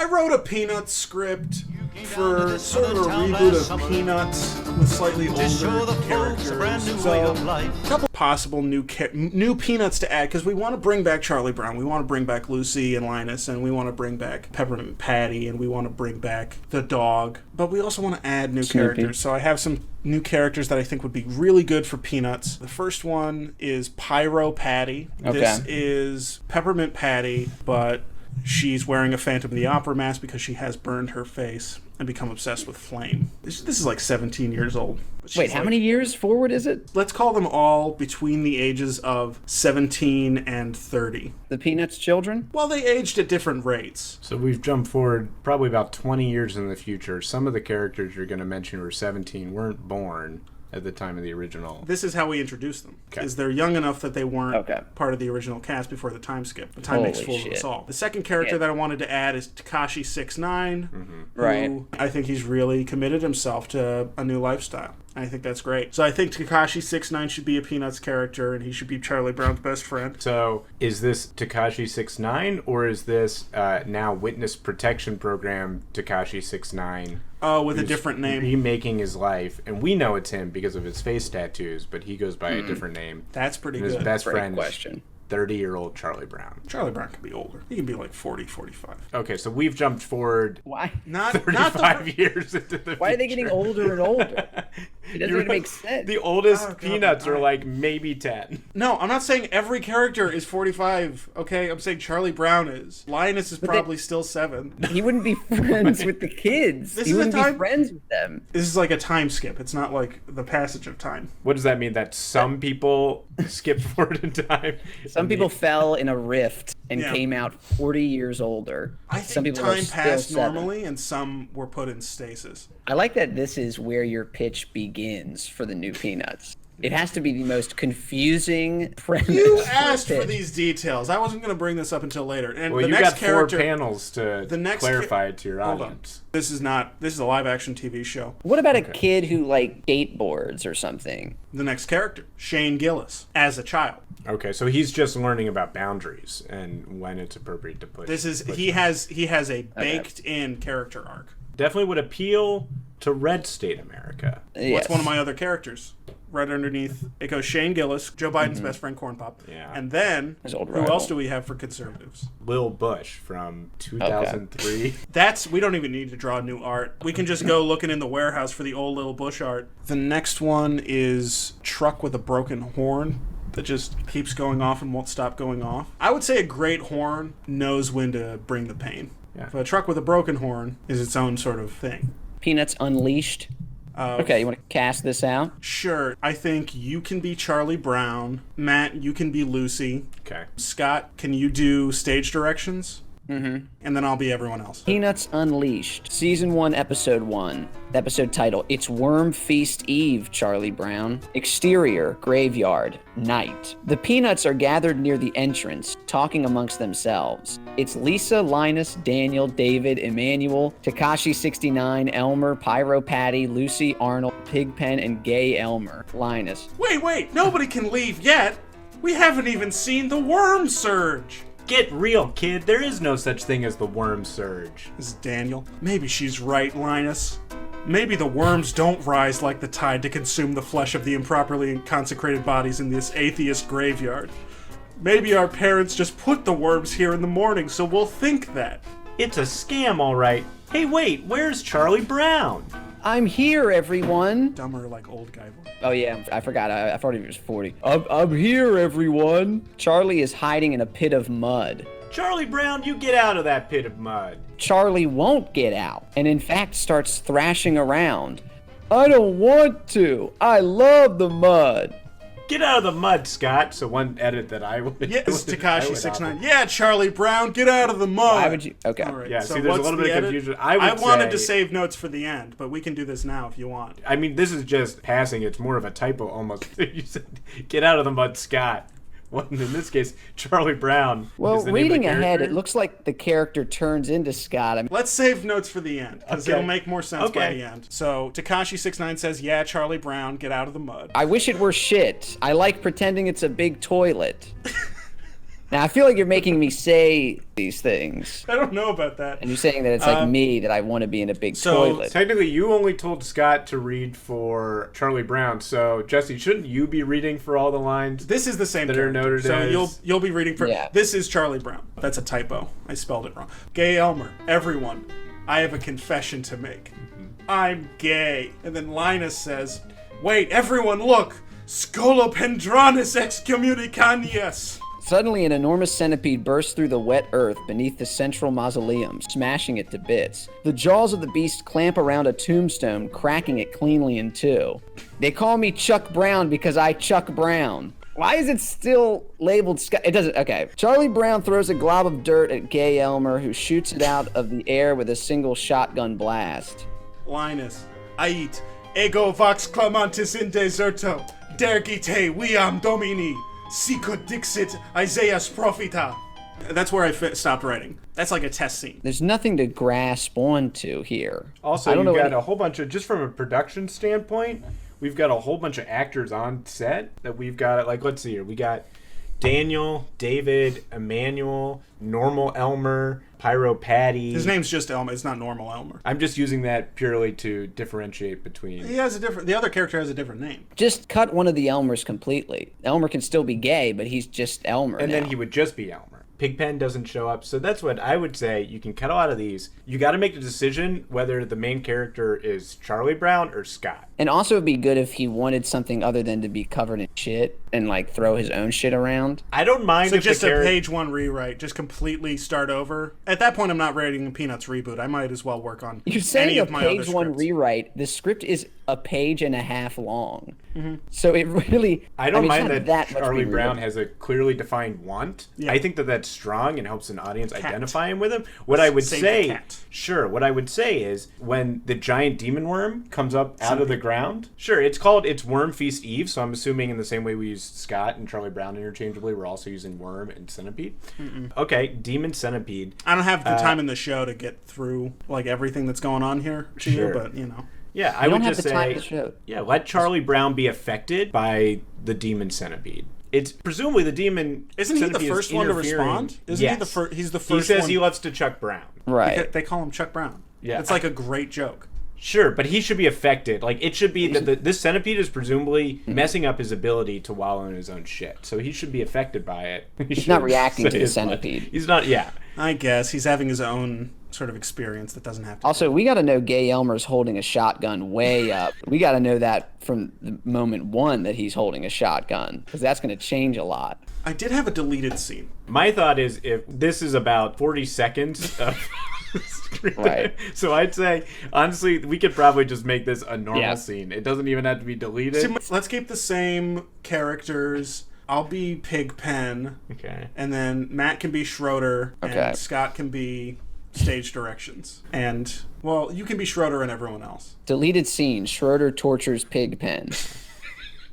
I wrote a Peanuts script for sort of a reboot of Peanuts with slightly older characters. So, a couple possible new Peanuts to add, because we want to bring back Charlie Brown, we want to bring back Lucy and Linus, and we want to bring back Peppermint Patty, and we want to bring back the dog. But we also want to add new characters. So I have some new characters that I think would be really good for Peanuts. The first one is Pyro Patty. Okay. This is Peppermint Patty, but she's wearing a Phantom of the Opera mask because she has burned her face and become obsessed with flame. This is like 17 years old. Wait, how many years forward is it? Let's call them all between the ages of 17 and 30. The Peanuts children? Well, they aged at different rates. So we've jumped forward probably about 20 years in the future. Some of the characters you're going to mention who are 17 weren't born at the time of the original. This is how we introduce them. Is they're young enough that they weren't part of the original cast before the time skip. The time makes fools of us all. The second character that I wanted to add is Tekashi 69, who I think he's really committed himself to a new lifestyle. I think that's great. So I think Tekashi 69 should be a Peanuts character, and he should be Charlie Brown's best friend. So is this Tekashi 69, or is this now Witness Protection Program Tekashi 69? Oh, with a different name. Remaking his life, and we know it's him because of his face tattoos, but he goes by a different name. That's pretty good. His best friend question. 30-year-old Charlie Brown. Charlie Brown could be older. He can be like 40, 45. Okay, so we've jumped forward. Why? Not 35 years into the Why are they getting older and older? It doesn't even make sense. The oldest Peanuts are like maybe 10. No, I'm not saying every character is 45, okay? I'm saying Charlie Brown is. Linus is probably still 7. He wouldn't be friends with the kids. He wouldn't be friends with them. This is like a time skip. It's not like the passage of time. What does that mean? That some people skip forward in time? Some people fell in a rift and came out 40 years older. I think some people time passed normally, and some were put in stasis. I like that this is where your pitch begins for the new Peanuts. It has to be the most confusing premise. You asked for these details. I wasn't going to bring this up until later. And well, the you next got character, 4 panels to clarify it to your audience. This is a live action TV show. What about a kid who like skateboards or something? The next character, Shane Gillis, as a child. Okay, so he's just learning about boundaries and when it's appropriate to push. He has a baked in character arc. Definitely would appeal to Red State America. Yes. What's one of my other characters? Right underneath, it goes Shane Gillis, Joe Biden's best friend, Corn Pop. Yeah. And then, who else do we have for conservatives? Lil Bush from 2003. We don't even need to draw new art. We can just go looking in the warehouse for the old Lil Bush art. The next one is Truck with a Broken Horn that just keeps going off and won't stop going off. I would say a great horn knows when to bring the pain. Yeah. But a truck with a broken horn is its own sort of thing. Peanuts Unleashed. Okay, you want to cast this out? Sure. I think you can be Charlie Brown. Matt, you can be Lucy. Okay. Scott, can you do stage directions? Mm-hmm. And then I'll be everyone else. Peanuts Unleashed, Season 1, Episode 1. Episode title, It's Worm Feast Eve, Charlie Brown. Exterior, graveyard, night. The Peanuts are gathered near the entrance, talking amongst themselves. It's Lisa, Linus, Daniel, David, Emmanuel, Tekashi 69, Elmer, Pyro Patty, Lucy, Arnold, Pigpen, and Gay Elmer. Linus. Wait, nobody can leave yet. We haven't even seen the worm surge. Get real, kid. There is no such thing as the worm surge. This is Daniel. Maybe she's right, Linus. Maybe the worms don't rise like the tide to consume the flesh of the improperly consecrated bodies in this atheist graveyard. Maybe our parents just put the worms here in the morning, so we'll think that. It's a scam, all right. Hey, wait, where's Charlie Brown? I'm here, everyone. Dumber, like old guy voice. Oh yeah, I forgot. I thought he was 40. I'm here, everyone. Charlie is hiding in a pit of mud. Charlie Brown, you get out of that pit of mud. Charlie won't get out, and in fact starts thrashing around. I don't want to. I love the mud. Get out of the mud, Scott. So one edit that I would... Yes, Tekashi 69. Yeah, Charlie Brown, get out of the mud. Why would you... Okay. All right. Yeah, so see, there's a little bit of confusion. I wanted to save notes for the end, but we can do this now if you want. I mean, this is just passing. It's more of a typo almost. You said, get out of the mud, Scott. Well, in this case, Charlie Brown. Well, reading ahead, it looks like the character turns into Scott. Let's save notes for the end, because it'll make more sense by the end. So, Tekashi69 says, yeah, Charlie Brown, get out of the mud. I wish it were shit. I like pretending it's a big toilet. Now, I feel like you're making me say these things. I don't know about that. And you're saying that it's like me, that I want to be in a big toilet. Technically, you only told Scott to read for Charlie Brown. So, Jesse, shouldn't you be reading for all the lines? This is the same that character. are noted so as... you'll be reading for... Yeah. This is Charlie Brown. That's a typo. I spelled it wrong. Gay Elmer. Everyone. I have a confession to make. I'm gay. And then Linus says, wait, everyone look! Scolopendranus excommunicanius! Suddenly, an enormous centipede bursts through the wet earth beneath the central mausoleum, smashing it to bits. The jaws of the beast clamp around a tombstone, cracking it cleanly in two. They call me Chuck Brown because I Chuck Brown. Why is it still labeled Scott? It doesn't. Okay. Charlie Brown throws a glob of dirt at Gay Elmer, who shoots it out of the air with a single shotgun blast. Linus, ait, ego vox clamantis in deserto, dergite viam domini, sicut dixit Isaias propheta. That's where I stopped writing. That's like a test scene. There's nothing to grasp onto here. Also, you've got a whole bunch of, just from a production standpoint, we've got a whole bunch of actors on set that we've got, like, let's see here. We got Daniel, David, Emmanuel, Normal Elmer, Pyro Patty. His name's just Elmer. It's not Normal Elmer. I'm just using that purely to differentiate between... The other character has a different name. Just cut one of the Elmers completely. Elmer can still be gay, but he's just Elmer And now. then he would just be Elmer. Pigpen doesn't show up. So that's what I would say. You can cut a lot of these. You got to make the decision whether the main character is Charlie Brown or Scott. And also it'd be good if he wanted something other than to be covered in shit and like throw his own shit around. I don't mind so if just a page one rewrite, just completely start over. At that point, I'm not writing a Peanuts reboot. I might as well work on You're saying any a of my other page one scripts. rewrite. The script is a page and a half long. Mm-hmm. So it really... I don't mind it's not that much Charlie Brown rewrite. has a clearly defined want. Yeah. I think that that's strong and helps an audience identify him with him. What I would Save the say... cat. Sure, what I would say is when the giant demon worm comes up out of the ground... Sure, it's Worm Feast Eve, so I'm assuming in the same way we use Scott and Charlie Brown interchangeably, we're also using Worm and Centipede. Okay, Demon Centipede. I don't have the time in the show to get through like everything that's going on here to you, but you know. Yeah, I You would don't have just the time say, to show. yeah, let Charlie Brown be affected by the demon centipede. It's presumably the demon. Isn't he the centipede is first one to interfering- respond? Isn't he the Yes. first? He's the He first. says one. he loves to Chuck Brown. Right. They call him Chuck Brown. Yeah. It's like a great joke. Sure, but he should be affected. Like, it should be that this centipede is presumably messing up his ability to wallow in his own shit. So he should be affected by it. He's not reacting to the centipede. He's not, yeah. I guess he's having his own sort of experience that doesn't have to. Also, we got to know Gay Elmer's holding a shotgun way up. We got to know that from the moment one that he's holding a shotgun, because that's going to change a lot. I did have a deleted scene. My thought is if this is about 40 seconds of screen time, Right. so I'd say, honestly, we could probably just make this a normal Yeah. scene. It doesn't even have to be deleted. Let's keep the same characters. I'll be Pigpen, Okay. and then Matt can be Schroeder, Okay. and Scott can be stage directions. And, well, you can be Schroeder and everyone else. Deleted scene, Schroeder tortures Pigpen.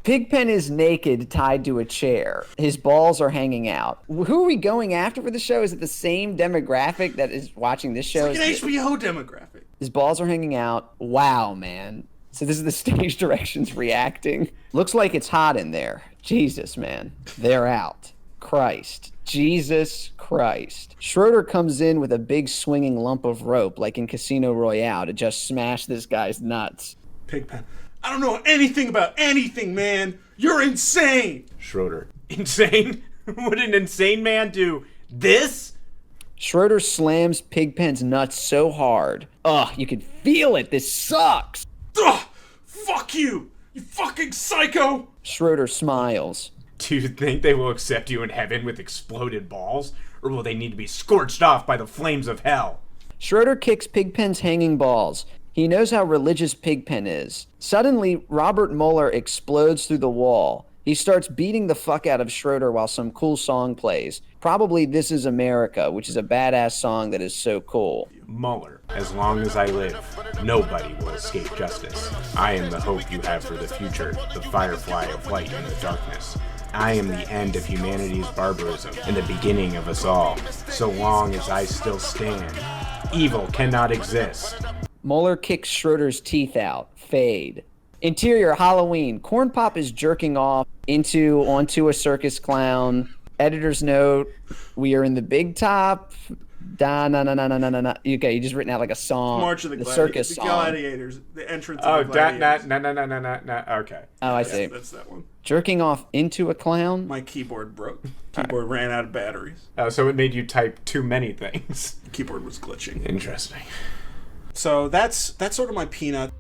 Pigpen is naked, tied to a chair. His balls are hanging out. Who are we going after for the show? Is it the same demographic that is watching this show? It's like an HBO demographic. His balls are hanging out. Wow, man. So this is the stage directions reacting. Looks like it's hot in there. Jesus, man. They're out. Christ. Jesus Christ. Schroeder comes in with a big swinging lump of rope like in Casino Royale to just smash this guy's nuts. Pigpen. I don't know anything about anything, man. You're insane. Schroeder. Insane? Would an insane man do this? Schroeder slams Pigpen's nuts so hard. Ugh, you can feel it. This sucks. Ugh, fuck you, you fucking psycho. Schroeder smiles. Do you think they will accept you in heaven with exploded balls? Or will they need to be scorched off by the flames of hell? Schroeder kicks Pigpen's hanging balls. He knows how religious Pigpen is. Suddenly, Robert Mueller explodes through the wall. He starts beating the fuck out of Schroeder while some cool song plays. Probably This Is America, which is a badass song that is so cool. Mueller, as long as I live, nobody will escape justice. I am the hope you have for the future, the firefly of light in the darkness. I am the end of humanity's barbarism and the beginning of us all. So long as I still stand, evil cannot exist. Mueller kicks Schroeder's teeth out. Fade. Interior Halloween. Corn Pop is jerking off onto a circus clown. Editor's note, we are in the big top. Da na na na na na na na. Okay, you just written out like a song. March of the circus the song. Gladiators. The entrance Oh, of the Gladiators. no. Okay. Oh, I see. That's that one. Jerking off into a clown. My keyboard broke. Keyboard ran out of batteries. So it made you type too many things. Keyboard was glitching. Interesting. So that's sort of my peanut.